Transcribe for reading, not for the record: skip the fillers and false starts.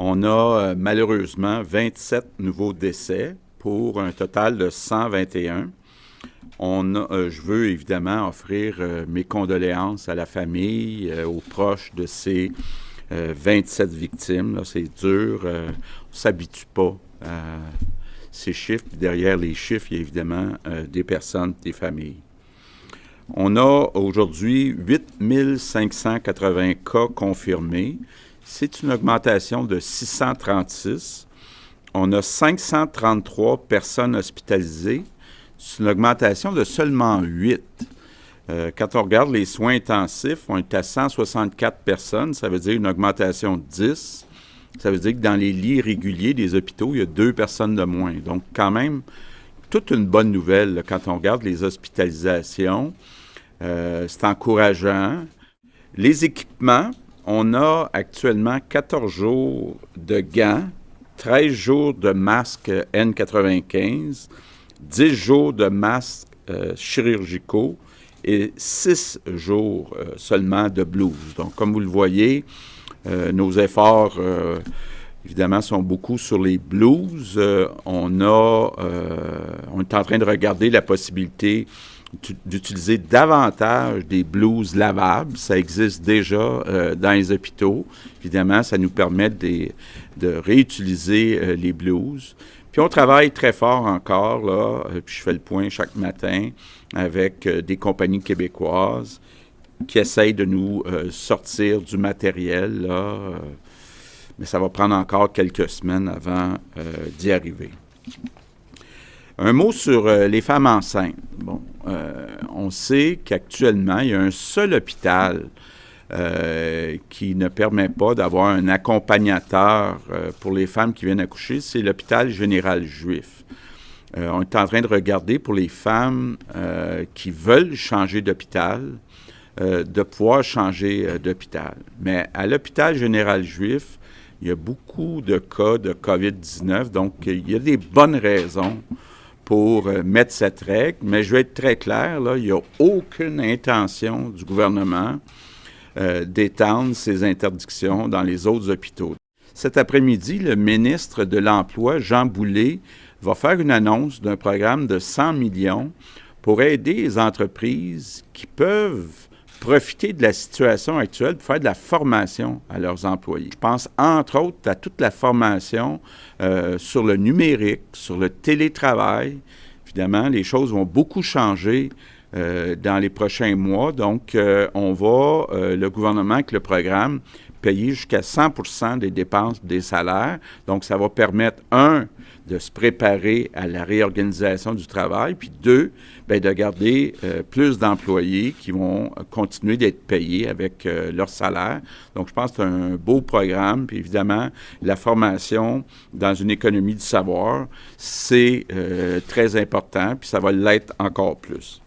On a malheureusement 27 nouveaux décès pour un total de 121. Je veux évidemment offrir mes condoléances à la famille, aux proches de ces 27 victimes. Là, c'est dur, on ne s'habitue pas à ces chiffres. Puis derrière les chiffres, il y a évidemment des personnes, des familles. On a aujourd'hui 8 580 cas confirmés. C'est une augmentation de 636. On a 533 personnes hospitalisées. C'est une augmentation de seulement 8. Quand on regarde les soins intensifs, on est à 164 personnes. Ça veut dire une augmentation de 10. Ça veut dire que dans les lits réguliers des hôpitaux, il y a 2 personnes de moins. Donc, quand même, toute une bonne nouvelle là, quand on regarde les hospitalisations. C'est encourageant. Les équipements, on a actuellement 14 jours de gants, 13 jours de masques N95, 10 jours de masques chirurgicaux et 6 jours seulement de blouses. Donc, comme vous le voyez, nos efforts, évidemment, sont beaucoup sur les blouses. On est en train de regarder la possibilité d'utiliser davantage des blouses lavables. Ça existe déjà dans les hôpitaux. Évidemment, ça nous permet de réutiliser les blouses. Puis on travaille très fort encore, là, puis je fais le point chaque matin avec des compagnies québécoises qui essayent de nous sortir du matériel, là, mais ça va prendre encore quelques semaines avant d'y arriver. Un mot sur les femmes enceintes. Bon, on sait qu'actuellement, il y a un seul hôpital qui ne permet pas d'avoir un accompagnateur pour les femmes qui viennent accoucher, c'est l'hôpital général juif. On est en train de regarder pour les femmes qui veulent changer d'hôpital, de pouvoir changer d'hôpital. Mais à l'hôpital général juif, il y a beaucoup de cas de COVID-19, donc il y a des bonnes raisons pour mettre cette règle, mais je vais être très clair, là, il n'y a aucune intention du gouvernement d'étendre ces interdictions dans les autres hôpitaux. Cet après-midi, le ministre de l'Emploi, Jean Boulet, va faire une annonce d'un programme de 100 millions pour aider les entreprises qui peuvent profiter de la situation actuelle pour faire de la formation à leurs employés. Je pense entre autres à toute la formation sur le numérique, sur le télétravail. Évidemment, les choses vont beaucoup changer dans les prochains mois. Donc, on va, le gouvernement avec le programme, payer jusqu'à 100% des dépenses des salaires. Donc, ça va permettre, de se préparer à la réorganisation du travail, puis 2, bien, de garder plus d'employés qui vont continuer d'être payés avec leur salaire. Donc, je pense que c'est un beau programme. Puis évidemment, la formation dans une économie du savoir, c'est très important, puis ça va l'être encore plus.